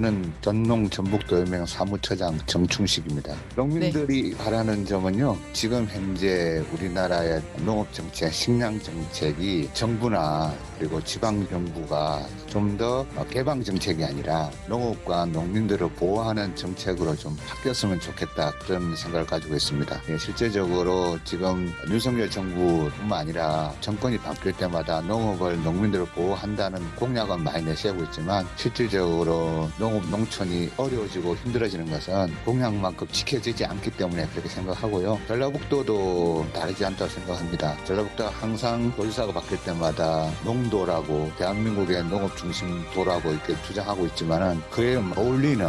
저는 전농전북도연맹 사무처장 정충식입니다. 농민들이 바라는 점은요, 지금 현재 우리나라의 농업정책, 식량정책이 정부나 그리고 지방정부가 좀 더 개방정책이 아니라 농업과 농민들을 보호하는 정책으로 좀 바뀌었으면 좋겠다, 그런 생각을 가지고 있습니다. 실제적으로 지금 윤석열 정부뿐만 아니라 정권이 바뀔 때마다 농업을, 농민들을 보호한다는 공약은 많이 내세우고 있지만 실질적으로 농업, 농촌이 어려워지고 힘들어지는 것은 공약만큼 지켜지지 않기 때문에 그렇게 생각하고요. 전라북도도 다르지 않다고 생각합니다. 전라북도가 항상 도지사가 바뀔 때마다 농도라고, 대한민국의 농업 중심 도라고 이렇게 주장하고 있지만은 그에 어울리는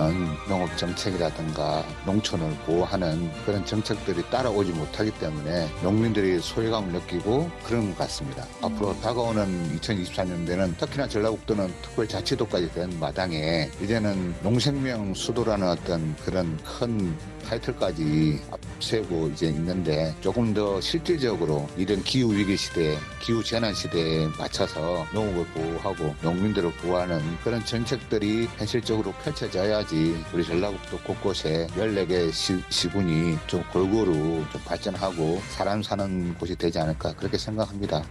농업 정책이라든가 농촌을 보호하는 그런 정책들이 따라오지 못하기 때문에 농민들이 소외감을 느끼고 그런 것 같습니다. 앞으로 다가오는 2024년도에는 특히나 전라북도는 특별자치도까지 된 마당에 이제는 농생명 수도라는 어떤 그런 큰 타이틀까지 앞세우고 이제 있는데, 조금 더 실질적으로 이런 기후위기 시대, 기후재난 시대에 맞춰서 농업을 보호하고 농민들을 보호하는 그런 정책들이 현실적으로 펼쳐져야지 우리 전라북도 곳곳에 14개 시군이 좀 골고루 좀 발전하고 사람 사는 곳이 되지 않을까, 그렇게 생각합니다.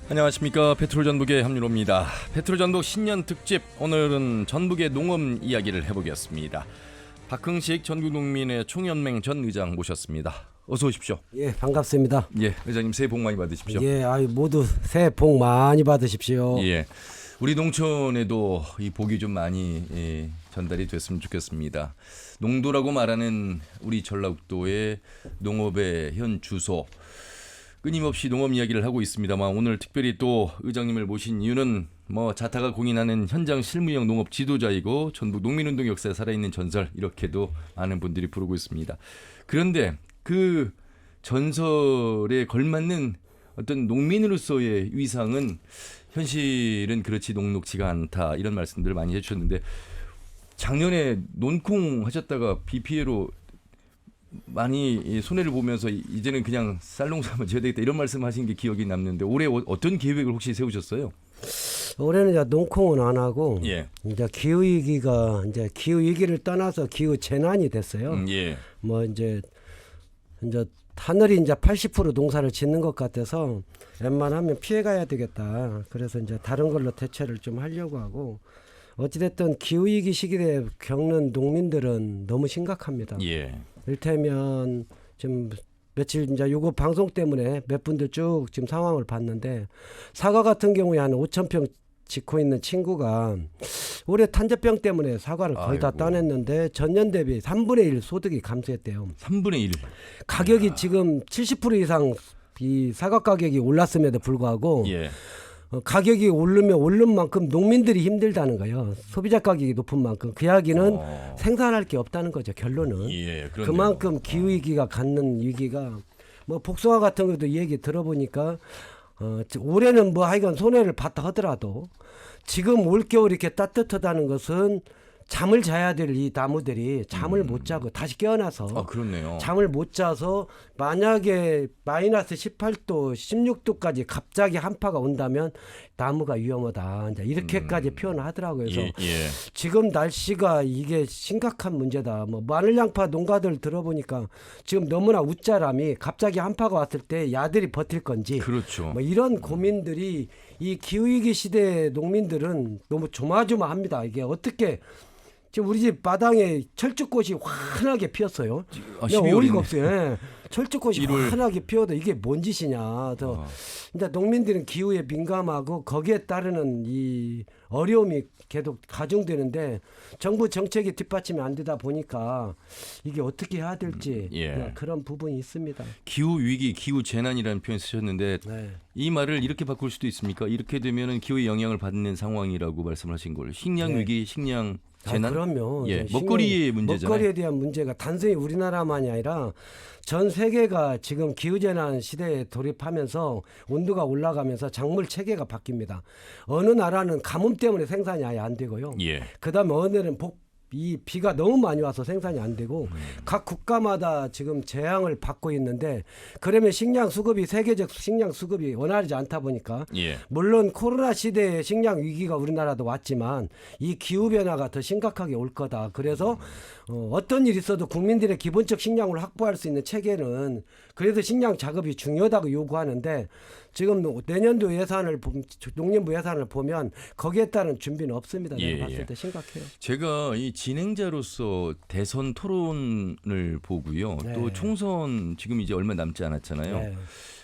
안녕하십니까. 페트롤전북의 함유로입니다. 페트롤전북 신년 특집, 오늘은 전북의 농업 이야기를 해보겠습니다. 박흥식 전국농민의 총연맹 전 의장 모셨습니다. 어서 오십시오. 예, 반갑습니다. 예, 의장님 새해 복 많이 받으십시오. 예, 모두 새해 복 많이 받으십시오. 예, 우리 농촌에도 이 복이 좀 많이 전달이 됐으면 좋겠습니다. 농도라고 말하는 우리 전라북도의 농업의 현 주소, 끊임없이 농업 이야기를 하고 있습니다만, 오늘 특별히 또 의장님을 모신 이유는 자타가 공인하는 현장 실무형 농업 지도자이고 전북 농민운동 역사에 살아있는 전설, 이렇게도 많은 분들이 부르고 있습니다. 그런데 그 전설에 걸맞는 어떤 농민으로서의 위상은 현실은 그렇지 녹록지가 않다, 이런 말씀들을 많이 해주셨는데, 작년에 논콩 하셨다가 비 피해로 많이 손해를 보면서 이제는 그냥 쌀농사만 지어야 되겠다, 이런 말씀하신 게 기억이 남는데, 올해 어떤 계획을 혹시 세우셨어요? 올해는 이제 농콩은 안 하고 예. 이제 기후 위기를 떠나서 기후 재난이 됐어요. 예. 이제 하늘이 이제 80% 농사를 짓는 것 같아서 웬만하면 피해 가야 되겠다. 그래서 이제 다른 걸로 대체를 좀 하려고 하고, 어찌됐든 기후 위기 시기에 겪는 농민들은 너무 심각합니다. 예. 이를테면 지금 며칠 이제 요거 방송 때문에 몇 분들 쭉 지금 상황을 봤는데, 사과 같은 경우에 한 5,000평 짓고 있는 친구가 올해 탄저병 때문에 사과를 거의 다 따냈는데 전년 대비 3분의 1 소득이 감소했대요. 3분의 1. 가격이 지금 70% 이상 이 사과 가격이 올랐음에도 불구하고 예. 가격이 오른 만큼 농민들이 힘들다는 거예요. 소비자 가격이 높은 만큼. 그 이야기는 생산할 게 없다는 거죠, 결론은. 예, 그만큼 기후위기가 갖는 위기가, 복숭아 같은 것도 이 얘기 들어보니까 올해는 하여간 손해를 봤다 하더라도 지금 올겨울 이렇게 따뜻하다는 것은 잠을 자야 될 이 나무들이 잠을 못 자고 다시 깨어나서 그렇네요. 잠을 못 자서 만약에 마이너스 18도, 16도까지 갑자기 한파가 온다면 나무가 위험하다, 이제 이렇게까지 표현을 하더라고요. 그래서 지금 날씨가 이게 심각한 문제다. 마늘 양파 농가들 들어보니까 지금 너무나 웃자람이 갑자기 한파가 왔을 때 야들이 버틸 건지, 그렇죠. 이런 고민들이, 이 기후위기 시대의 농민들은 너무 조마조마합니다. 이게 어떻게, 지금 우리 집 마당에 철쭉꽃이 환하게 피었어요. 어이가 없어요. 예. 철쭉꽃이 환하게 피어도 이게 뭔 짓이냐. 이제 농민들은 기후에 민감하고 거기에 따르는 이 어려움이 계속 가중되는데, 정부 정책이 뒷받침이 안 되다 보니까 이게 어떻게 해야 될지 그런 부분이 있습니다. 기후 위기, 기후 재난이라는 표현 쓰셨는데, 네. 이 말을 이렇게 바꿀 수도 있습니까? 이렇게 되면은 기후의 영향을 받는 상황이라고 말씀하신 걸. 식량 위기, 식량 재난? 그럼요. 먹거리의 문제잖아요. 먹거리에 대한 문제가 단순히 우리나라만이 아니라 전 세계가 지금 기후재난 시대에 돌입하면서 온도가 올라가면서 작물 체계가 바뀝니다. 어느 나라는 가뭄 때문에 생산이 아예 안 되고요. 그다음에 어느 나라는 이 비가 너무 많이 와서 생산이 안 되고 각 국가마다 지금 재앙을 받고 있는데 그러면 식량 수급이 세계적 식량 수급이 원활하지 않다 보니까 예. 물론 코로나 시대에 식량 위기가 우리나라도 왔지만 이 기후 변화가 더 심각하게 올 거다. 그래서 어떤 일이 있어도 국민들의 기본적 식량을 확보할 수 있는 체계는 그래서 식량 작업이 중요하다고 요구하는데 지금 내년도 예산을 농림부 예산을 보면 거기에 따른 준비는 없습니다. 내가 봤을 때 심각해요. 제가 이 진행자로서 대선 토론을 보고요. 네. 또 총선 지금 이제 얼마 남지 않았잖아요. 네.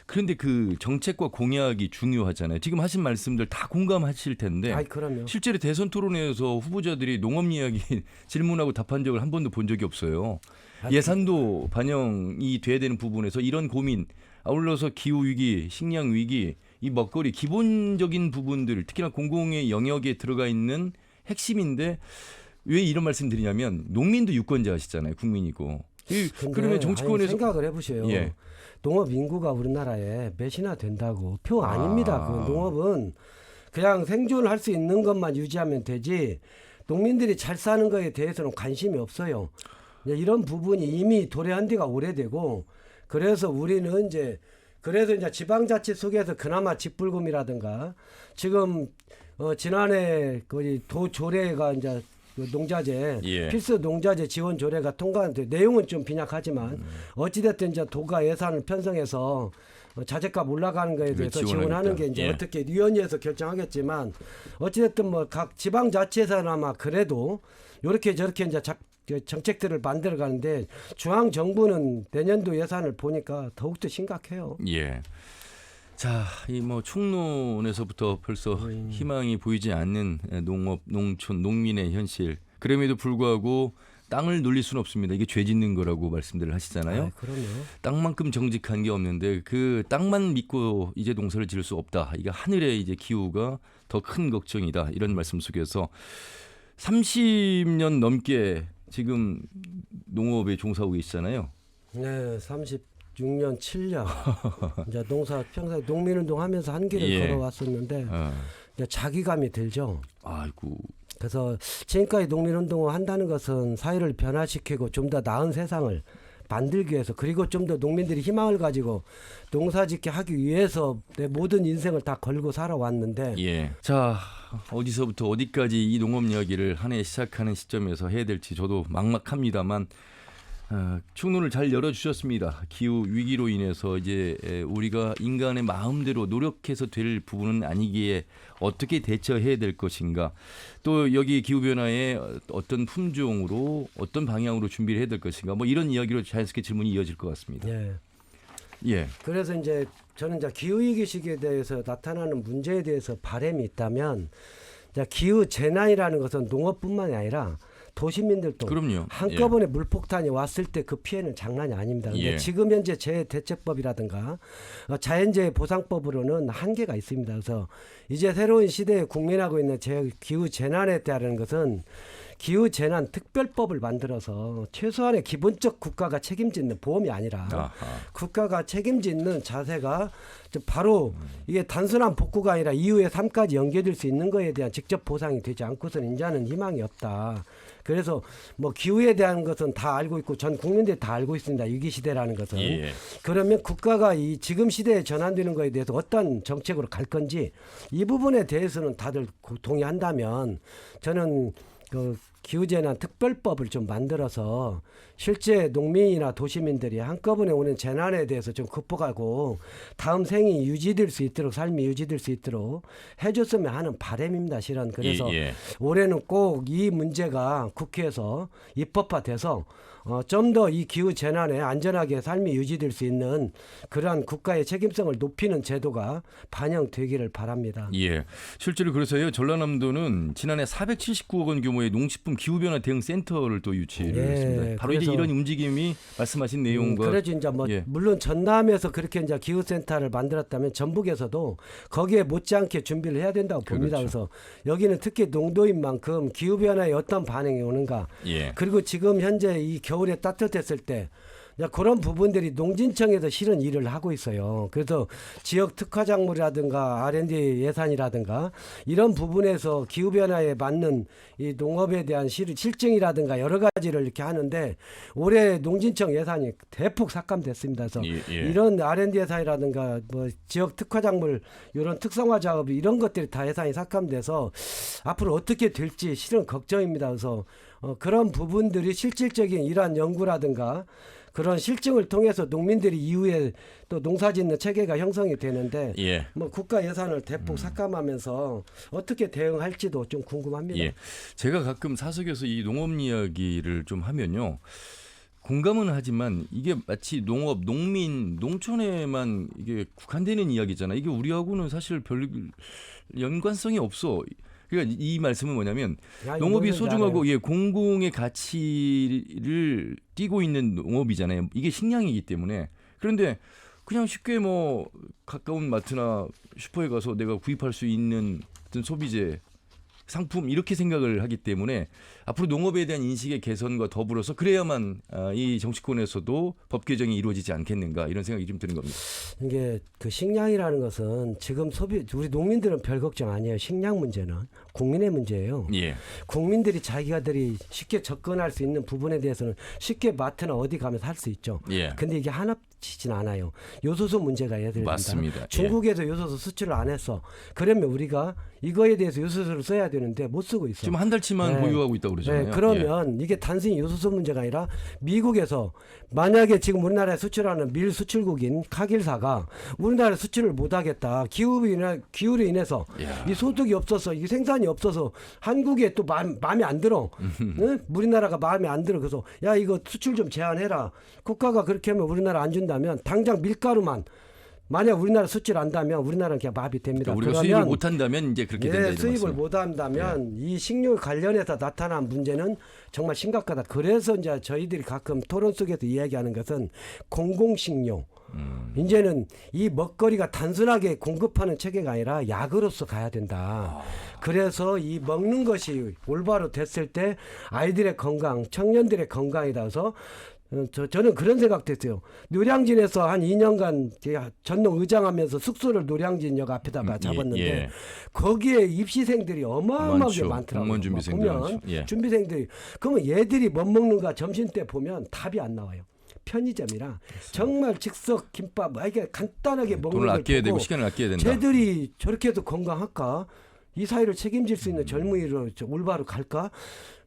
그런데 그 정책과 공약이 중요하잖아요. 지금 하신 말씀들 다 공감하실 텐데 아이, 그럼요. 실제로 대선 토론회에서 후보자들이 농업 이야기 질문하고 답한 적을 한 번도 본 적이 없어요. 예산도 반영이 돼야 되는 부분에서 이런 고민, 아울러서 기후 위기, 식량 위기, 이 먹거리 기본적인 부분들, 특히나 공공의 영역에 들어가 있는 핵심인데 왜 이런 말씀드리냐면 농민도 유권자시잖아요, 국민이고. 그러면 정치권에서 생각을 해보세요. 예. 농업 인구가 우리나라에 몇이나 된다고 표 아닙니다. 그 농업은 그냥 생존할 수 있는 것만 유지하면 되지 농민들이 잘 사는 거에 대해서는 관심이 없어요. 이런 부분이 이미 도래한 지가 오래되고 그래서 우리는 이제 지방자치 속에서 그나마 집불금이라든가 지금 지난해 그 도조례가 이제 그 농자재 예. 필수 농자재 지원 조례가 통과한데 내용은 좀 빈약하지만 어찌됐든 이제 도가 예산을 편성해서 자재값 올라가는 거에 대해서 지원하는 게 이제 어떻게 위원회에서 결정하겠지만 어찌됐든 뭐 각 지방자치에서나마 그래도 이렇게 저렇게 이제 정책들을 만들어 가는데 중앙 정부는 내년도 예산을 보니까 더욱더 심각해요. 예. 자, 이 뭐 총론에서부터 벌써 희망이 보이지 않는 농업, 농촌, 농민의 현실. 그럼에도 불구하고 땅을 놀릴 수는 없습니다. 이게 죄 짓는 거라고 말씀들을 하시잖아요. 그럼요. 땅만큼 정직한 게 없는데 그 땅만 믿고 이제 농사를 지을 수 없다. 이게 하늘의 이제 기후가 더 큰 걱정이다. 이런 말씀 속에서 30년 넘게 지금 농업에 종사하고 계시잖아요. 네, 36년 7년 이제 평생 농민운동 하면서 한 길을 걸어왔었는데 이제 자기감이 들죠. 아이고. 그래서 지금까지 농민운동을 한다는 것은 사회를 변화시키고 좀 더 나은 세상을 만들기 위해서 그리고 좀 더 농민들이 희망을 가지고 농사짓게 하기 위해서 내 모든 인생을 다 걸고 살아왔는데 자, 어디서부터 어디까지 이 농업 이야기를 한 해 시작하는 시점에서 해야 될지 저도 막막합니다만 총론을 잘 열어주셨습니다. 기후 위기로 인해서 이제 우리가 인간의 마음대로 노력해서 될 부분은 아니기에 어떻게 대처해야 될 것인가. 또 여기 기후 변화에 어떤 품종으로 어떤 방향으로 준비를 해야 될 것인가. 뭐 이런 이야기로 자연스럽게 질문이 이어질 것 같습니다. 예. 그래서 이제 저는 이제 기후 위기 시기에 대해서 나타나는 문제에 대해서 바람이 있다면 기후 재난이라는 것은 농업뿐만이 아니라 도시민들도 그럼요. 한꺼번에 물폭탄이 왔을 때 그 피해는 장난이 아닙니다. 근데 지금 현재 재해대책법이라든가 자연재해 보상법으로는 한계가 있습니다. 그래서 이제 새로운 시대에 국민하고 있는 기후 재난에 따른 것은 기후 재난 특별법을 만들어서 최소한의 기본적 국가가 책임지는 보험이 아니라 국가가 책임지는 자세가 바로 이게 단순한 복구가 아니라 이후의 삶까지 연계될 수 있는 것에 대한 직접 보상이 되지 않고서는 이제는 희망이 없다. 그래서 뭐 기후에 대한 것은 다 알고 있고 전 국민들이 다 알고 있습니다. 위기 시대라는 것은. 그러면 국가가 이 지금 시대에 전환되는 것에 대해서 어떤 정책으로 갈 건지 이 부분에 대해서는 다들 동의한다면 저는 그 기후재난 특별법을 좀 만들어서 실제 농민이나 도시민들이 한꺼번에 오는 재난에 대해서 좀 극복하고 다음 생이 유지될 수 있도록 삶이 유지될 수 있도록 해줬으면 하는 바람입니다. 실은. 그래서 올해는 꼭 이 문제가 국회에서 입법화돼서 좀 더 이 기후 재난에 안전하게 삶이 유지될 수 있는 그러한 국가의 책임성을 높이는 제도가 반영되기를 바랍니다. 실제로 그래서요. 전라남도는 지난해 479억 원 규모의 농식품 기후변화 대응 센터를 또 유치를 했습니다. 바로 이제 이런 움직임이 말씀하신 내용과 그래서 이제 뭐 물론 전남에서 그렇게 이제 기후센터를 만들었다면 전북에서도 거기에 못지않게 준비를 해야 된다고 봅니다. 그래서 여기는 특히 농도인 만큼 기후변화에 어떤 반응이 오는가 그리고 지금 현재 이 겨울에 따뜻했을 때 그런 부분들이 농진청에서 실은 일을 하고 있어요. 그래서 지역 특화작물이라든가 R&D 예산이라든가 이런 부분에서 기후변화에 맞는 이 농업에 대한 실증이라든가 여러 가지를 이렇게 하는데 올해 농진청 예산이 대폭 삭감됐습니다. 그래서 이런 R&D 예산이라든가 뭐 지역 특화작물 이런 특성화 작업 이런 것들이 다 예산이 삭감돼서 앞으로 어떻게 될지 실은 걱정입니다. 그래서 그런 부분들이 실질적인 이러한 연구라든가 그런 실증을 통해서 농민들이 이후에 또 농사짓는 체계가 형성이 되는데 뭐 국가 예산을 대폭 삭감하면서 어떻게 대응할지도 좀 궁금합니다. 제가 가끔 사석에서 이 농업 이야기를 좀 하면요. 공감은 하지만 이게 마치 농업, 농민, 농촌에만 이게 국한되는 이야기잖아. 이게 우리하고는 사실 별 연관성이 없어. 그러니까 이 말씀은 뭐냐면 농업이 소중하고 공공의 가치를 띠고 있는 농업이잖아요. 이게 식량이기 때문에. 그런데 그냥 쉽게 뭐 가까운 마트나 슈퍼에 가서 내가 구입할 수 있는 어떤 소비재 상품 이렇게 생각을 하기 때문에 앞으로 농업에 대한 인식의 개선과 더불어서 그래야만 이 정치권에서도 법 개정이 이루어지지 않겠는가 이런 생각이 좀 드는 겁니다. 이게 그 식량이라는 것은 지금 우리 농민들은 별 걱정 아니에요. 식량 문제는 국민의 문제예요. 국민들이 자기가들이 쉽게 접근할 수 있는 부분에 대해서는 쉽게 마트나 어디 가면 살 수 있죠. 근데 이게 하나치진 않아요. 요소수 문제가 예를 들면 맞습니다. 중국에서 요소수 수출을 안 했어. 그러면 우리가 이거에 대해서 요소수를 써야 되는데 못 쓰고 있어. 지금 한 달치만 보유하고 있다고 그러잖아요. 그러면 이게 단순히 요소수 문제가 아니라 미국에서 만약에 지금 우리나라에 수출하는 밀 수출국인 카길사가 우리나라에 수출을 못하겠다. 기후로 인해서 이 소득이 없어서 이 생산이 없어서 한국에 또 마음에 안 들어. 응? 우리나라가 마음에 안 들어. 그래서 야 이거 수출 좀 제한해라. 국가가 그렇게 하면 우리나라 안 준다면 당장 밀가루만 만약 우리나라 수출 한다면 우리나라는 그냥 마비됩니다. 그러니까 우리가 수입을 못한다면 이제 그렇게 된다. 수입을 못한다면 이 식료 관련해서 나타난 문제는 정말 심각하다. 그래서 이제 저희들이 가끔 토론 속에서 이야기하는 것은 공공식료. 이제는 이 먹거리가 단순하게 공급하는 체계가 아니라 약으로서 가야 된다. 그래서 이 먹는 것이 올바로 됐을 때 아이들의 건강, 청년들의 건강에 따라서 저는 그런 생각도 했어요. 노량진에서 한 2년간 전농 의장하면서 숙소를 노량진역 앞에다 잡았는데 거기에 입시생들이 어마어마하게 많더라고요. 보면 준비생들이. 그러면 얘들이 뭐 먹는가 점심때 보면 답이 안 나와요. 편의점이라 정말 즉석 김밥 이게 간단하게 먹는 돈을 걸 아껴야 보고 되고 시간을 아껴야 된다. 쟤들이 저렇게 해도 건강할까? 이 사회를 책임질 수 있는 젊은이로 올바로 갈까?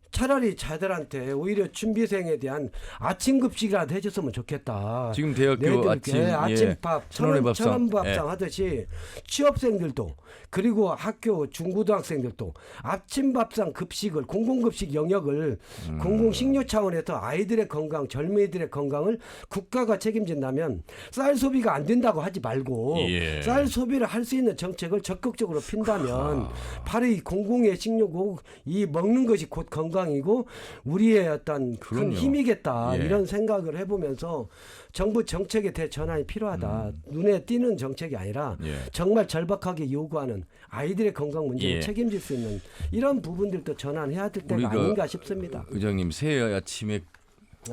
차라리 자들한테 오히려 준비생에 대한 아침 급식이라도 해줬으면 좋겠다. 지금 대학교 아침밥 천원 밥상 예. 하듯이 취업생들도 그리고 학교 중고등학생들도 아침 밥상 급식을 공공급식 영역을 공공식료 차원에서 아이들의 건강, 젊은이들의 건강을 국가가 책임진다면 쌀 소비가 안 된다고 하지 말고 쌀 소비를 할 수 있는 정책을 적극적으로 핀다면 바로 이 공공의 식료고 이 먹는 것이 곧 건강이고 우리의 어떤 큰 힘이겠다. 이런 생각을 해보면서 정부 정책의 대전환이 필요하다. 눈에 띄는 정책이 아니라 정말 절박하게 요구하는 아이들의 건강 문제를 책임질 수 있는 이런 부분들도 전환해야 될 때가 아닌가 싶습니다. 의장님 새해 아침에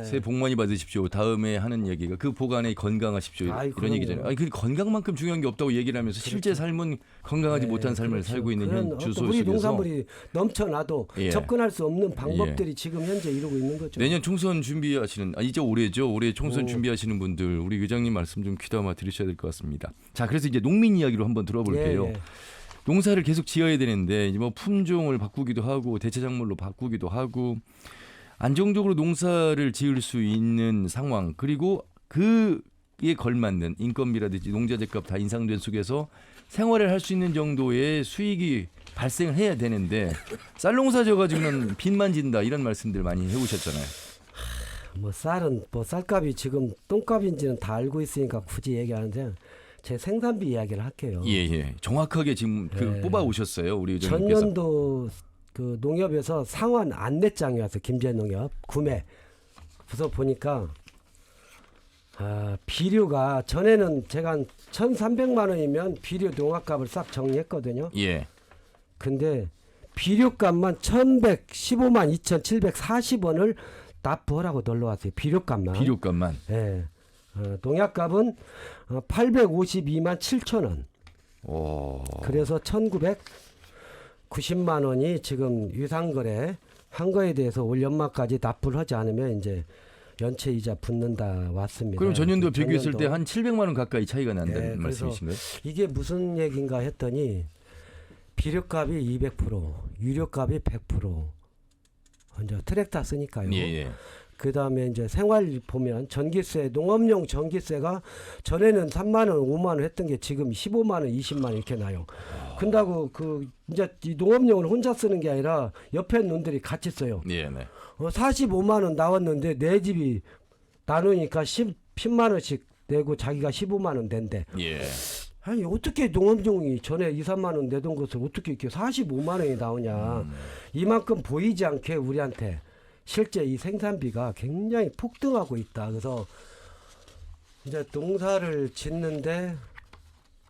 새해 복 많이 받으십시오. 다음에 하는 얘기가 그 보관에 건강하십시오. 이런 얘기잖아요. 그 건강만큼 중요한 게 없다고 얘기를 하면서 실제 삶은 건강하지 못한 삶을 살고 있는 현 주소 우리 속에서 농산물이 넘쳐나도 접근할 수 없는 방법들이 지금 현재 이루고 있는 거죠. 내년 총선 준비하시는 이제 올해죠. 올해 총선 준비하시는 분들 우리 의장님 말씀 좀 귀담아 들으셔야 될 것 같습니다. 자, 그래서 이제 농민 이야기로 한번 들어볼게요. 농사를 계속 지어야 되는데 이제 뭐 품종을 바꾸기도 하고 대체작물로 바꾸기도 하고 안정적으로 농사를 지을 수 있는 상황 그리고 그에 걸맞는 인건비라든지 농자재값 다 인상된 속에서 생활을 할 수 있는 정도의 수익이 발생을 해야 되는데 쌀 농사 져가지고는 빚만 진다 이런 말씀들 많이 해오셨잖아요. 뭐 쌀은 뭐 쌀값이 지금 똥값인지는 다 알고 있으니까 굳이 얘기하는데 제 생산비 이야기를 할게요. 정확하게 지금 뽑아 오셨어요 우리 의장님께서. 전년도 그 농협에서 상환 안내장이 와서 김제농협 구매. 그래서 보니까 비료가 전에는 제가 한 1,300만 원이면 비료 농약값을 싹 정리했거든요. 근데 비료값만 1,115만 2,740원을 납부하라고 놀러왔어요. 비료값만. 비료값만. 예. 농약값은 852만 7천 원. 오. 그래서 1990만 원이 지금 유상거래 한 거에 대해서 올 연말까지 납부를 하지 않으면 이제 연체 이자 붙는다 왔습니다. 그럼 전년도 그 비교했을 때 한 700만 원 가까이 차이가 난다는 네, 그래서 말씀이신가요? 이게 이게 무슨 얘기인가 했더니 비료값이 200%, 유료값이 100%. 이제 트랙터 쓰니까요. 예, 예. 그다음에 이제 생활 보면 전기세, 농업용 전기세가 전에는 3만 원, 5만 원 했던 게 지금 15만 원, 20만 원 이렇게 나요. 근다고 그 이제 이 농업용을 혼자 쓰는 게 아니라 옆에 놈들이 같이 써요. 예, 네. 45만 원 나왔는데 내 집이 나누니까 10만 원씩 내고 자기가 15만 원 낸대. 예. 아니 어떻게 농업용이 전에 2, 3만 원 내던 것을 어떻게 이렇게 45만 원이 나오냐. 이만큼 보이지 않게 우리한테 실제 이 생산비가 굉장히 폭등하고 있다. 그래서 이제 농사를 짓는데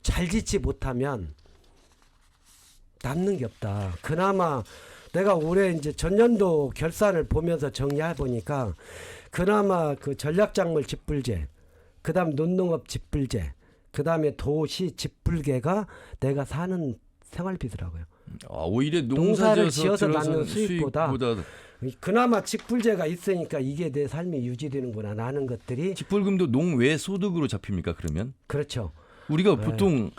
잘 짓지 못하면 남는 게 없다. 그나마 내가 올해 이제 전년도 결산을 보면서 정리해 보니까 그나마 그 전략작물 직불제, 그다음 논농업 직불제, 그다음에 도시 직불계가 내가 사는 생활비더라고요. 오히려 농사를 농사지어서 지어서 들어서는 낳는 수익보다 그나마 직불제가 있으니까 이게 내 삶이 유지되는구나 라는 것들이 직불금도 농외 소득으로 잡힙니까 그러면? 그렇죠. 우리가 네. 보통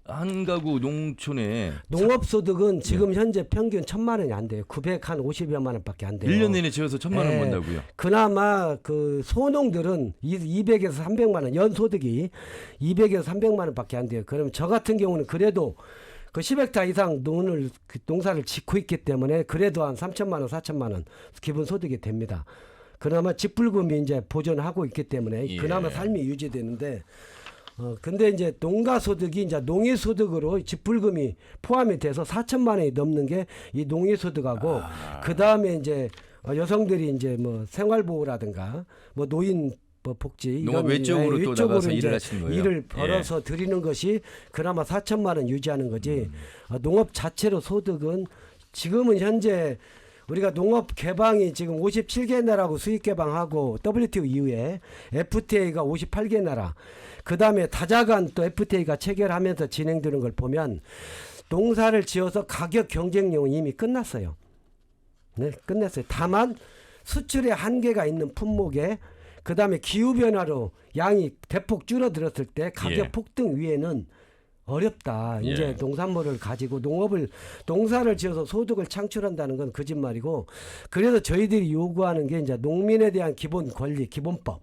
한 가구 농촌에 농업소득은 지금 현재 평균 1,000만 원이 안 돼요. 950여만 원밖에 안 돼요. 1년 내내 지어서 1,000만 원 네. 번다고요. 그나마 그 소농들은 200에서 300만 원 연소득이 200에서 300만 원밖에 안 돼요. 그럼 저 같은 경우는 그래도 그 10헥타 이상 농사를 짓고 있기 때문에 그래도 한 3천만 원, 4천만 원 기본 소득이 됩니다. 그나마 직불금이 이제 보존하고 있기 때문에 예. 그나마 삶이 유지되는데 근데 이제 농가 소득이 이제 농해 소득으로 직불금이 포함이 돼서 4천만 원이 넘는 게 이 농해 소득하고 그 다음에 이제 여성들이 이제 뭐 생활보호라든가 뭐 노인 뭐 복지 농업 외적으로 또 나가서 일을 하시는 거예요. 일을 벌어서 드리는 것이 그나마 4천만 원 유지하는 거지. 농업 자체로 소득은 지금은 현재 우리가 농업 개방이 지금 57개 나라고 수입 개방하고 WTO 이후에 FTA가 58개 나라 그 다음에 다자간 또 FTA가 체결하면서 진행되는 걸 보면 농사를 지어서 가격 경쟁력은 이미 끝났어요. 네, 끝났어요. 다만 수출에 한계가 있는 품목에 그 다음에 기후변화로 양이 대폭 줄어들었을 때 가격 예. 폭등 위에는 어렵다. 이제 예. 농산물을 가지고 농사를 지어서 소득을 창출한다는 건 거짓말이고 그래서 저희들이 요구하는 게 이제 농민에 대한 기본 권리, 기본법.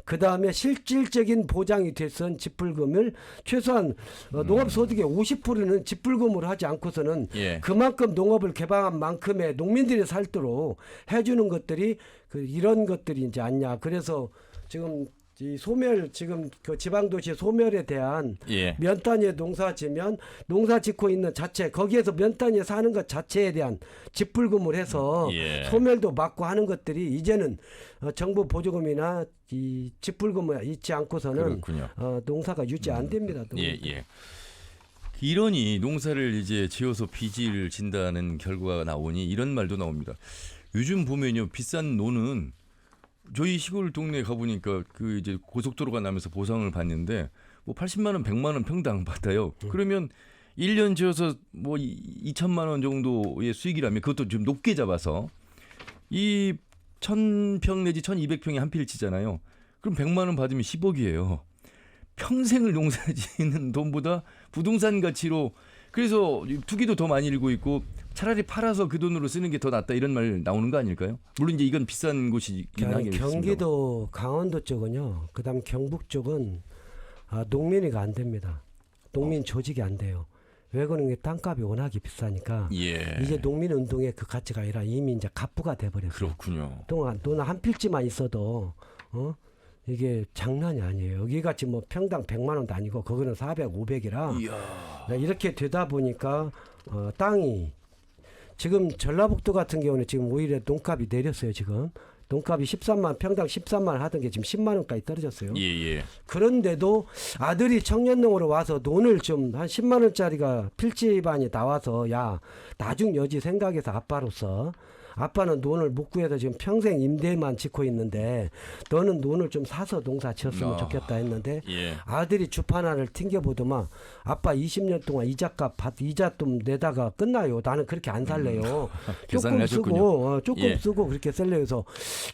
그 다음에 실질적인 보장이 됐던 직불금을 최소한 농업 소득의 50%는 직불금으로 하지 않고서는 예. 그만큼 농업을 개방한 만큼의 농민들이 살도록 해주는 것들이 이런 것들이 이제 아니냐. 그래서 지금 이 소멸 지금 그 지방도시 소멸에 대한 예. 면 단위에 농사 지면 농사 짓고 있는 자체 거기에서 면 단위에 사는 것 자체에 대한 직불금을 해서 예. 소멸도 막고 하는 것들이 이제는 정부 보조금이나 이 직불금을 잊지 않고서는 그렇군요. 농사가 유지 안 됩니다. 예, 예. 이러니 농사를 이제 지어서 빚을 진다는 결과가 나오니 이런 말도 나옵니다. 요즘 보면요 비싼 노는 저희 시골 동네 가보니까 그 이제 고속도로가 나면서 보상을 받는데 뭐 80만 원, 100만 원 평당 받아요. 그러면 1년 지어서 뭐 2천만 원 정도의 수익이라면 그것도 좀 높게 잡아서 이 1,000평 내지 1,200평에 한 필 치잖아요. 그럼 100만 원 받으면 10억이에요. 평생을 농사 짓는 돈보다 부동산 가치로 그래서 투기도 더 많이 일고 있고 차라리 팔아서 그 돈으로 쓰는 게 더 낫다 이런 말 나오는 거 아닐까요? 물론 이제 이건 비싼 곳이긴 하겠습니다. 경기도 강원도 쪽은요. 그다음 경북 쪽은 농민이가 안 됩니다. 농민 조직이 안 돼요. 왜 그러는 게 땅값이 워낙에 비싸니까 예. 이제 농민 운동의 그 가치가 아니라 이미 이제 갑부가 돼버렸어요. 그렇군요. 동안 돈 한 필지만 있어도 이게 장난이 아니에요. 여기 같이 뭐 평당 100만 원도 아니고 거기는 400, 500이라 이야. 이렇게 되다 보니까 땅이 지금 전라북도 같은 경우는 지금 오히려 농값이 내렸어요. 지금 농값이 13만 평당 13만 하던 게 지금 10만 원까지 떨어졌어요. 예, 예. 그런데도 아들이 청년농으로 와서 돈을 좀 한 10만 원짜리가 필지반이 나와서 야 나중 여지 생각해서 아빠로서 아빠는 논을 못 구해서 지금 평생 임대만 짓고 있는데 너는 논을 좀 사서 농사 지었으면 좋겠다 했는데 예. 아들이 주판 하나를 튕겨보더만 아빠 20년 동안 이자값 이자 좀 내다가 끝나요. 나는 그렇게 안 살래요. 계산을 조금 하셨군요. 쓰고 조금 예. 쓰고 그렇게 살래요. 그래서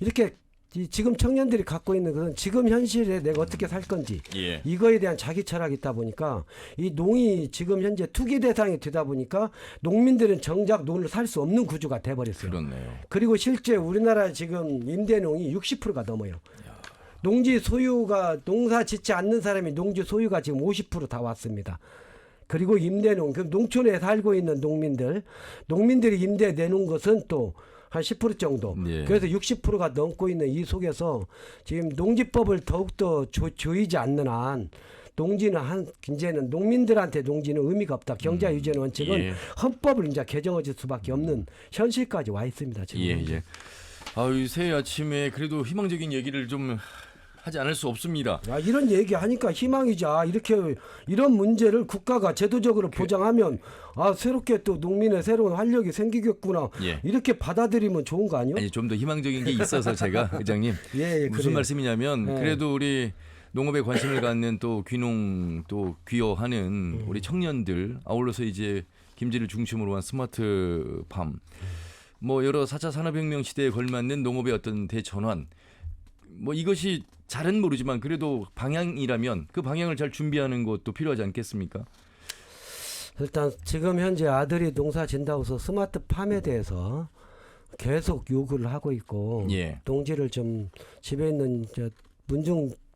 이렇게 지금 청년들이 갖고 있는 것은 지금 현실에 내가 어떻게 살 건지 예. 이거에 대한 자기 철학이 있다 보니까 이 농이 지금 현재 투기 대상이 되다 보니까 농민들은 정작 논을 살 수 없는 구조가 돼버렸어요. 그렇네요. 그리고 실제 우리나라 지금 임대농이 60%가 넘어요. 농지 소유가 농사 짓지 않는 사람이 농지 소유가 지금 50% 다 왔습니다. 그리고 임대농, 그 농촌에 살고 있는 농민들이 임대 내놓은 것은 또 한 10% 정도. 예. 그래서 60%가 넘고 있는 이 속에서 지금 농지법을 더욱더 조이지 않는 한 농지는 이제는 농민들한테 농지는 의미가 없다. 경제 유지의 원칙은 예. 헌법을 이제 개정할 수밖에 없는 현실까지 와 있습니다. 지금. 예. 아유, 새해 아침에 그래도 희망적인 얘기를 좀 하지 않을 수 없습니다. 이런 얘기 하니까 희망이자 이렇게 이런 문제를 국가가 제도적으로 보장하면 새롭게 또 농민의 새로운 활력이 생기겠구나. 예. 이렇게 받아들이면 좋은 거 아니요? 아니 좀 더 희망적인 게 있어서 제가 의장님 예, 무슨 그래요. 말씀이냐면 네. 그래도 우리 농업에 관심을 갖는 또 귀농 또 귀여하는 우리 청년들 아울러서 이제 김제를 중심으로 한 스마트팜 뭐 여러 4차 산업혁명 시대에 걸맞는 농업의 어떤 대전환 뭐 이것이 잘은 모르지만 그래도 방향이라면 그 방향을 잘 준비하는 것도 필요하지 않겠습니까? 일단 지금 현재 아들이 농사 진다고 해서 스마트팜에 대해서 계속 요구를 하고 있고 예. 농지를 좀 집에 있는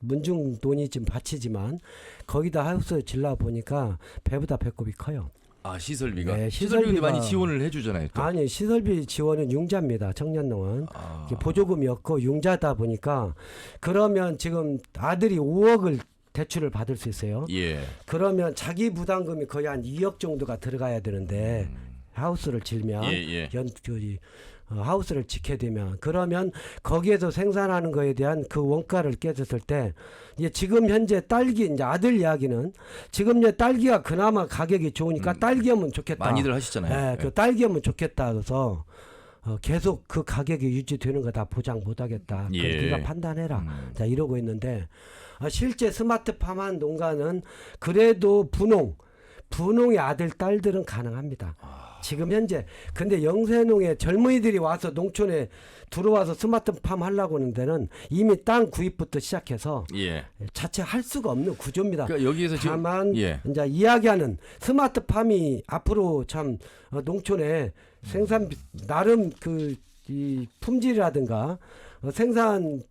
문중 돈이 좀 바치지만 거기다 하우스 질러 보니까 배보다 배꼽이 커요. 아 시설비가 네, 시설비도 시설비가- 많이 지원을 해주잖아요. 또. 아니 시설비 지원은 융자입니다. 청년농은 이게 보조금이 없고 융자다 보니까 그러면 지금 아들이 5억을 대출을 받을 수 있어요. 예. 그러면 자기 부담금이 거의 한 2억 정도가 들어가야 되는데 하우스를 질면 예. 하우스를 짓게 되면 그러면 거기에서 생산하는 거에 대한 그 원가를 깨졌을 때 이제 지금 현재 딸기 이제 아들 이야기는 지금 이제 딸기가 그나마 가격이 좋으니까 딸기하면 좋겠다. 많이들 하시잖아요. 네, 그 딸기하면 좋겠다. 그래서 계속 그 가격이 유지되는 거 다 보장 못하겠다. 예. 그래서 네가 판단해라. 자 이러고 있는데 실제 스마트팜한 농가는 그래도 분홍의 아들 딸들은 가능합니다. 지금 현재 근데 영세농의 젊은이들이 와서 농촌에 들어와서 스마트팜 하려고 하는 데는 이미 땅 구입부터 시작해서 예. 자체 할 수가 없는 구조입니다. 그러니까 여기에서 지금 다만 예. 이제 이야기하는 스마트팜이 앞으로 참 농촌에 생산 나름 이 품질이라든가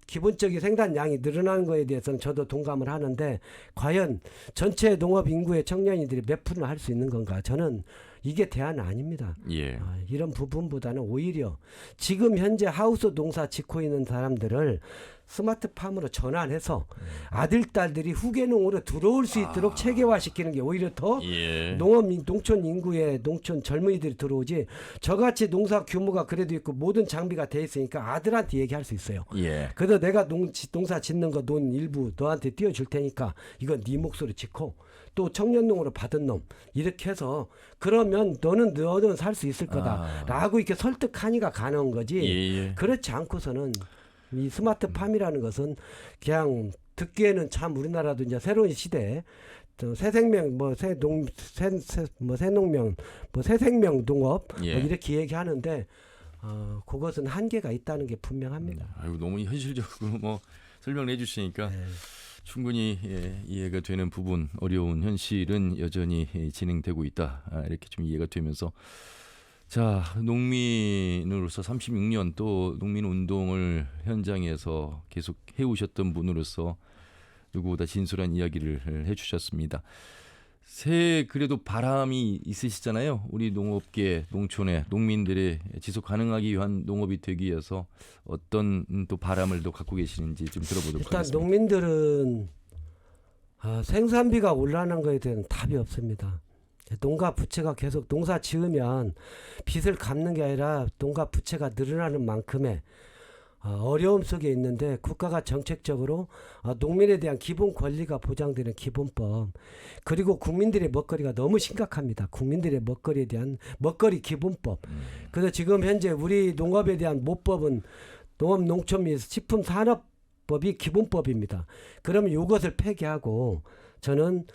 기본적인 생산량이 늘어나는 거에 대해서는 저도 동감을 하는데 과연 전체 농업 인구의 청년이들이 몇 프로나 할 수 있는 건가? 저는 이게 대안은 아닙니다. 예. 이런 부분보다는 오히려 지금 현재 하우스 농사 짓고 있는 사람들을 스마트팜으로 전환해서 아들, 딸들이 후계농으로 들어올 수 있도록 체계화시키는 게 오히려 더 예. 농촌 인구의 농촌 젊은이들이 들어오지 저같이 농사 규모가 그래도 있고 모든 장비가 돼 있으니까 아들한테 얘기할 수 있어요. 예. 그래서 내가 농사 짓는 거 논 일부 너한테 띄워줄 테니까 이건 네 몫으로 짓고 또 청년농으로 받은 놈 이렇게 해서 그러면 너는 살 수 있을 거다라고 이렇게 설득하니까 가능한 거지. 예. 그렇지 않고서는 이 스마트팜이라는 것은 그냥 듣기에는 참 우리나라도 이제 새로운 시대에 새생명 새농명 새생명 농업 예. 이렇게 얘기하는데 그것은 한계가 있다는 게 분명합니다. 아유 너무 현실적으로 뭐 설명을 해주시니까 충분히 이해가 되는 부분 어려운 현실은 여전히 진행되고 있다 이렇게 좀 이해가 되면서 자 농민으로서 36년 또 농민운동을 현장에서 계속 해오셨던 분으로서 누구보다 진솔한 이야기를 해주셨습니다. 새해 그래도 바람이 있으시잖아요. 우리 농업계, 농촌의 농민들의 지속 가능하기 위한 농업이 되기 위해서 어떤 또 바람을 또 갖고 계시는지 좀 들어보도록 일단 하겠습니다. 농민들은 생산비가 올라가는 거에 대한 답이 없습니다. 농가 부채가 계속 농사 지으면 빚을 갚는 게 아니라 농가 부채가 늘어나는 만큼의 어려움 속에 있는데 국가가 정책적으로 농민에 대한 기본 권리가 보장되는 기본법, 그리고 국민들의 먹거리가 너무 심각합니다. 국민들의 먹거리에 대한 먹거리 기본법. 그래서 지금 현재 우리 농업에 대한 모법은 농업, 농촌 및 식품산업법이 기본법입니다. 그러면 이것을 폐기하고 저는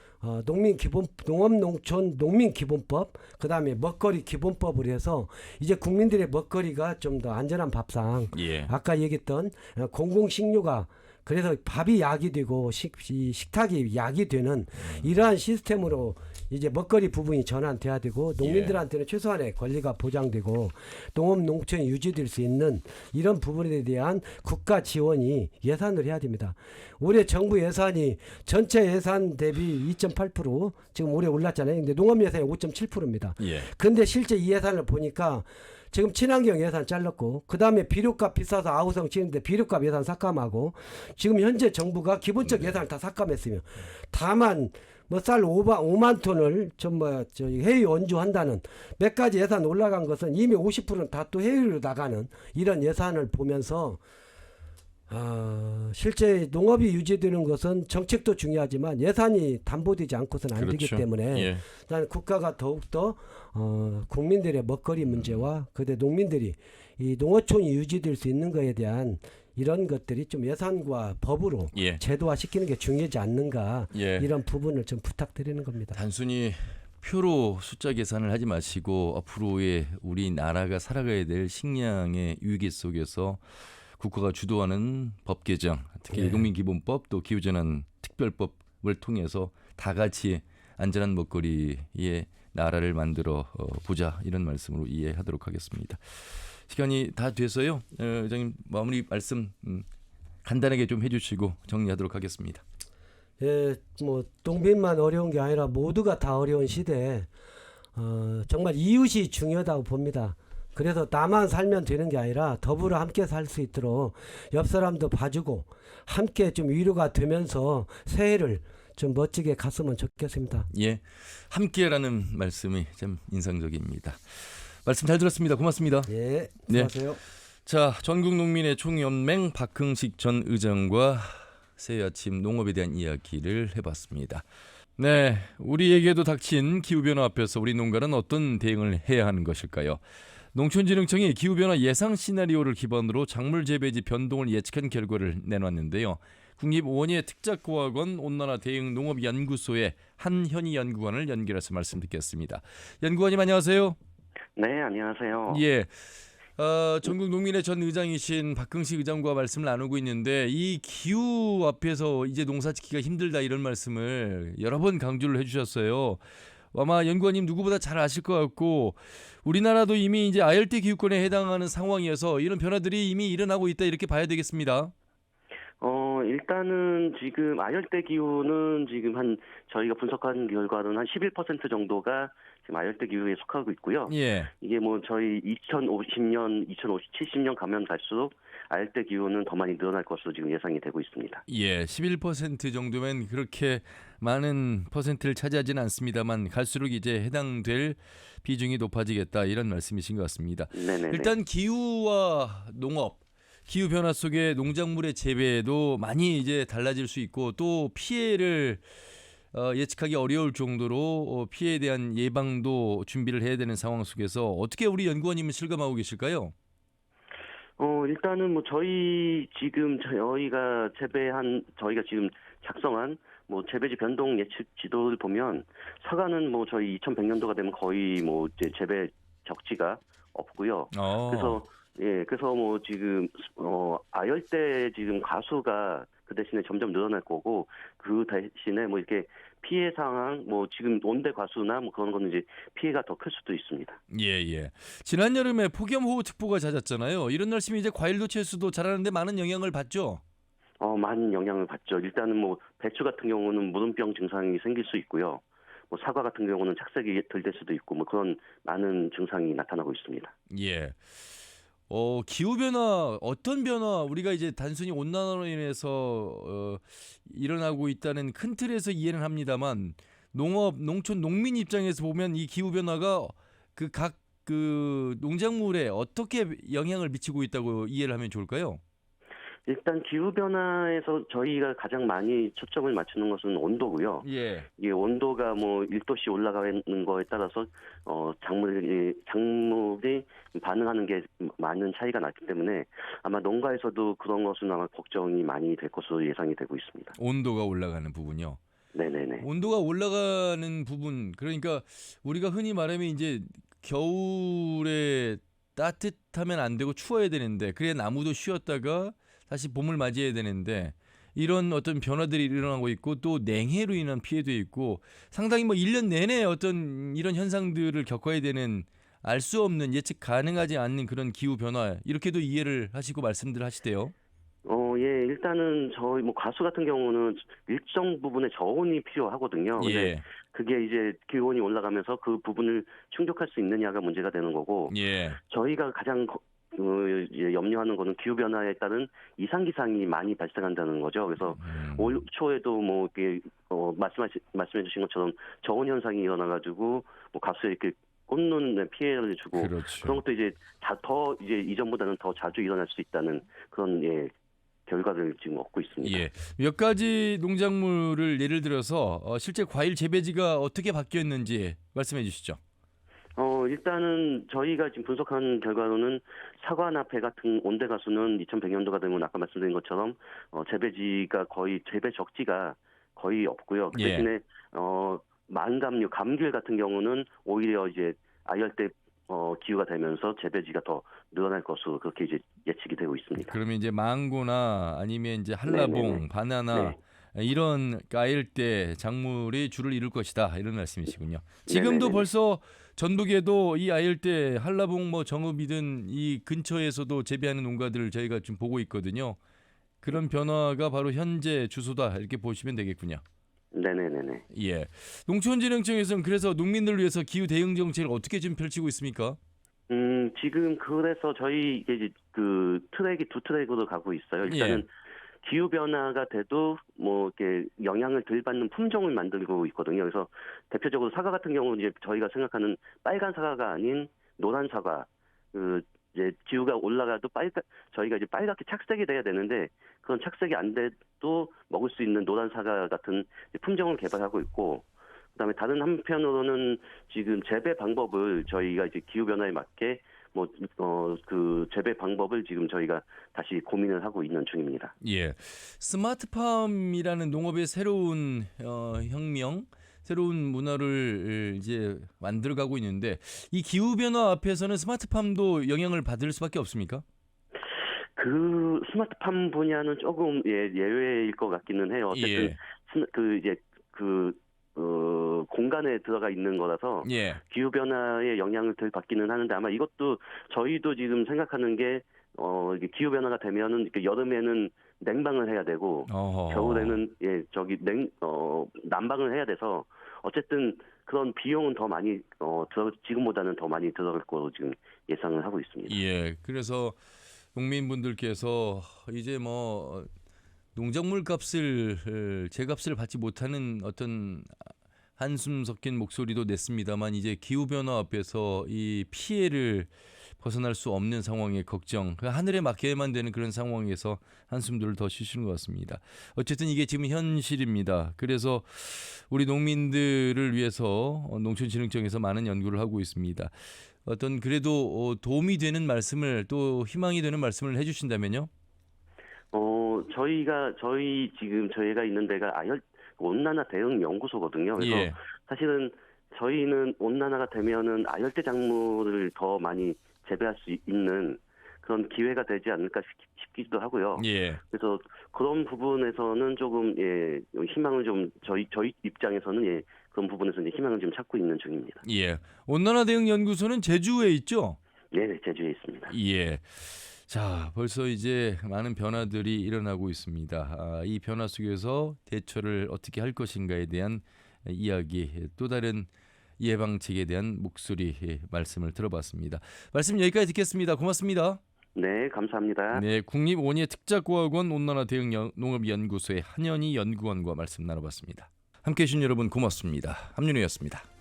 농업-농촌 농민기본법, 그다음에 먹거리 기본법을 해서 이제 국민들의 먹거리가 좀 더 안전한 밥상, 예. 아까 얘기했던 공공식료가, 그래서 밥이 약이 되고 식탁이 약이 되는 이러한 시스템으로 이제 먹거리 부분이 전환돼야 되고, 농민들한테는 최소한의 권리가 보장되고 농업 농촌이 유지될 수 있는 이런 부분에 대한 국가 지원이 예산을 해야 됩니다. 올해 정부 예산이 전체 예산 대비 2.8%, 지금 올해 올랐잖아요. 근데 농업 예산이 5.7%입니다. 예. 근데 실제 이 예산을 보니까 지금 친환경 예산 잘랐고, 그 다음에 비료값 비싸서 아우성 치는데 비료값 예산 삭감하고, 지금 현재 정부가 기본적 예산을 다 삭감했으며, 다만 뭐 쌀 5만 톤을 해외 원주한다는 몇 가지 예산 올라간 것은 이미 50%는 다 또 해외로 나가는 이런 예산을 보면서, 실제 농업이 유지되는 것은 정책도 중요하지만 예산이 담보되지 않고서는 안 되기 때문에 예. 나는 국가가 더욱더 국민들의 먹거리 문제와 그대 농민들이 이 농어촌이 유지될 수 있는 것에 대한 이런 것들이 좀 예산과 법으로 예. 제도화시키는 게 중요하지 않는가, 예. 이런 부분을 좀 부탁드리는 겁니다. 단순히 표로 숫자 계산을 하지 마시고 앞으로의 우리나라가 살아가야 될 식량의 위기 속에서 국가가 주도하는 법 개정, 특히 예. 농민기본법, 또 기후재난 특별법을 통해서 다 같이 안전한 먹거리의 나라를 만들어 보자, 이런 말씀으로 이해하도록 하겠습니다. 시간이 다 돼서요. 의장님 마무리 말씀 간단하게 좀 해주시고 정리하도록 하겠습니다. 예, 뭐 농민만 어려운 게 아니라 모두가 다 어려운 시대에 정말 이웃이 중요하다고 봅니다. 그래서 나만 살면 되는 게 아니라 더불어 함께 살 수 있도록 옆 사람도 봐주고 함께 좀 위로가 되면서 새해를 좀 멋지게 갔으면 좋겠습니다. 예, 함께라는 말씀이 참 인상적입니다. 말씀 잘 들었습니다. 고맙습니다. 예, 네. 수고하세요. 자, 전국농민의 총연맹 박흥식 전 의장과 새해 아침 농업에 대한 이야기를 해봤습니다. 네, 우리에게도 닥친 기후변화 앞에서 우리 농가는 어떤 대응을 해야 하는 것일까요? 농촌진흥청이 기후변화 예상 시나리오를 기반으로 작물 재배지 변동을 예측한 결과를 내놨는데요. 국립원예 특작고학원 온난화 대응 농업연구소의 한현희 연구관을 연결해서 말씀 듣겠습니다. 연구관님 안녕하세요. 네, 안녕하세요. 예, 전국 농민의 전 의장이신 박흥식 의장과 말씀을 나누고 있는데, 이 기후 앞에서 이제 농사 짓기가 힘들다, 이런 말씀을 여러 번 강조를 해주셨어요. 아마 연구원님 누구보다 잘 아실 것 같고, 우리나라도 이미 이제 아열대 기후권에 해당하는 상황이어서 이런 변화들이 이미 일어나고 있다, 이렇게 봐야 되겠습니다. 일단은 지금 아열대 기후는 지금 저희가 분석한 결과는 한 11% 정도가 지금 아열대 기후에 속하고 있고요. 예. 이게 뭐 저희 2050년, 70년 가면 갈수록 아열대 기후는 더 많이 늘어날 것으로 지금 예상이 되고 있습니다. 예, 11% 정도면 그렇게 많은 퍼센트를 차지하지는 않습니다만 갈수록 이제 해당될 비중이 높아지겠다, 이런 말씀이신 것 같습니다. 네네. 일단 기후와 농업, 기후 변화 속에 농작물의 재배도 많이 이제 달라질 수 있고, 또 피해를 예측하기 어려울 정도로 피해에 대한 예방도 준비를 해야 되는 상황 속에서 어떻게 우리 연구원님은 실감하고 계실까요? 일단은 뭐 저희가 지금 작성한 뭐 재배지 변동 예측 지도를 보면 사과는 뭐 저희 2100년도가 되면 거의 뭐 이제 재배 적지가 없고요. 그래서 뭐 지금 아열대 지금 가수가 그 대신에 점점 늘어날 거고, 그 대신에 뭐 이렇게 피해 상황, 뭐 지금 온대 과수나 뭐 그런 거는 이제 피해가 더 클 수도 있습니다. 예. 지난 여름에 폭염호우특보가 잦았잖아요. 이런 날씨면 이제 과일도 채소도 자라는데 많은 영향을 받죠. 많은 영향을 받죠. 일단은 뭐 배추 같은 경우는 무름병 증상이 생길 수 있고요. 뭐 사과 같은 경우는 착색이 덜 될 수도 있고, 뭐 그런 많은 증상이 나타나고 있습니다. 예. 기후변화, 어떤 변화, 우리가 이제 단순히 온난화로 인해서 일어나고 있다는 큰 틀에서 이해는 합니다만, 농업, 농촌, 농민 입장에서 보면 이 기후변화가 각 농작물에 어떻게 영향을 미치고 있다고 이해를 하면 좋을까요? 일단 기후 변화에서 저희가 가장 많이 초점을 맞추는 것은 온도고요. 예. 이게 온도가 뭐 1도씩 올라가는 거에 따라서 작물이 반응하는 게 많은 차이가 났기 때문에 아마 농가에서도 그런 것은 아마 걱정이 많이 될 것으로 예상이 되고 있습니다. 온도가 올라가는 부분요. 네네네. 온도가 올라가는 부분, 그러니까 우리가 흔히 말하면 이제 겨울에 따뜻하면 안 되고 추워야 되는데, 그래야 나무도 쉬었다가 다시 봄을 맞이해야 되는데, 이런 어떤 변화들이 일어나고 있고, 또 냉해로 인한 피해도 있고, 상당히 뭐 1년 내내 어떤 이런 현상들을 겪어야 되는, 알 수 없는, 예측 가능하지 않는 그런 기후 변화, 이렇게도 이해를 하시고 말씀들 하시대요. 예, 일단은 저희 뭐 과수 같은 경우는 일정 부분의 저온이 필요하거든요. 근데 예. 그게 이제 기온이 올라가면서 그 부분을 충족할 수 있느냐가 문제가 되는 거고, 예. 저희가 가장 이제 염려하는 거는 기후 변화에 따른 이상 기상이 많이 발생한다는 거죠. 그래서 올 초에도 뭐 이렇게 말씀해 주신 것처럼 저온 현상이 일어나가지고 뭐 가수에 이렇게 꽂는 피해를 주고, 그렇죠. 그런 것도 이제 더 이제 이전보다는 더 자주 일어날 수 있다는 그런 결과를 지금 얻고 있습니다. 예. 몇 가지 농작물을 예를 들어서 실제 과일 재배지가 어떻게 바뀌었는지 말씀해 주시죠. 일단은 저희가 지금 분석한 결과로는 사과나 배 같은 온대가수는 2100년도가 되면 아까 말씀드린 것처럼 재배지가 거의 재배 적지가 거의 없고요. 그 대신에 만감류, 감귤 같은 경우는 오히려 이제 아열대 기후가 되면서 재배지가 더 늘어날 것으로 그렇게 이제 예측이 되고 있습니다. 그러면 이제 망고나 아니면 이제 한라봉, 네네네. 바나나 네. 이런 아열대 작물이 주를 이룰 것이다, 이런 말씀이시군요. 지금도 네네네. 벌써 전북에도 이 아열대 한라봉 뭐 정읍이든 이 근처에서도 재배하는 농가들을 저희가 좀 보고 있거든요. 그런 변화가 바로 현재 주소다, 이렇게 보시면 되겠군요. 네네네네. 예. 농촌진흥청에서는 그래서 농민들을 위해서 기후 대응 정책을 어떻게 좀 펼치고 있습니까? 지금 그래서 저희 이제 그 트랙이 두 트랙으로 가고 있어요. 일단은 기후 변화가 돼도 뭐 이렇게 영향을 덜 받는 품종을 만들고 있거든요. 그래서 대표적으로 사과 같은 경우는 이제 저희가 생각하는 빨간 사과가 아닌 노란 사과, 이제 기후가 올라가도 저희가 이제 빨갛게 착색이 돼야 되는데 그런 착색이 안 돼도 먹을 수 있는 노란 사과 같은 품종을 개발하고 있고, 그다음에 다른 한편으로는 지금 재배 방법을 저희가 이제 기후 변화에 맞게 그 재배 방법을 지금 저희가 다시 고민을 하고 있는 중입니다. 예. 스마트팜이라는 농업의 새로운 혁명, 새로운 문화를 이제 만들어가고 있는데, 이 기후 변화 앞에서는 스마트팜도 영향을 받을 수밖에 없습니까? 그 스마트팜 분야는 조금 예외일 것 같기는 해요. 어쨌든 공간에 들어가 있는 거라서 기후 변화의 영향을 덜 받기는 하는데, 아마 이것도 저희도 지금 생각하는 게 기후 변화가 되면은 이렇게 여름에는 냉방을 해야 되고 겨울에는 난방을 해야 돼서 어쨌든 그런 비용은 더 많이 지금보다는 더 많이 들어갈 거로 지금 예상을 하고 있습니다. 예. 그래서 농민분들께서 이제 뭐 농작물 값을 제값을 받지 못하는 어떤 한숨 섞인 목소리도 냈습니다만, 이제 기후 변화 앞에서 이 피해를 벗어날 수 없는 상황의 걱정, 하늘에 맡겨야만 되는 그런 상황에서 한숨들을 더 쉬시는 것 같습니다. 어쨌든 이게 지금 현실입니다. 그래서 우리 농민들을 위해서 농촌진흥청에서 많은 연구를 하고 있습니다. 어떤 그래도 도움이 되는 말씀을, 또 희망이 되는 말씀을 해주신다면요? 저희가 있는 데가 온난화 대응 연구소거든요. 그래서 사실은 저희는 온난화가 되면은 아열대 작물을 더 많이 재배할 수 있는 그런 기회가 되지 않을까 싶기도 하고요. 그래서 그런 부분에서는 조금 희망을 좀 저희 입장에서는 그런 부분에서 이제 희망을 좀 찾고 있는 중입니다. 온난화 대응 연구소는 제주에 있죠? 네, 제주에 있습니다. 자, 벌써 이제 많은 변화들이 일어나고 있습니다. 이 변화 속에서 대처를 어떻게 할 것인가에 대한 이야기, 또 다른 예방책에 대한 목소리, 말씀을 들어봤습니다. 말씀 여기까지 듣겠습니다. 고맙습니다. 네, 감사합니다. 네, 국립원예특작고학원 온난화 대응 농업연구소의 한현희 연구원과 말씀 나눠봤습니다. 함께해 주신 여러분 고맙습니다. 함윤우였습니다.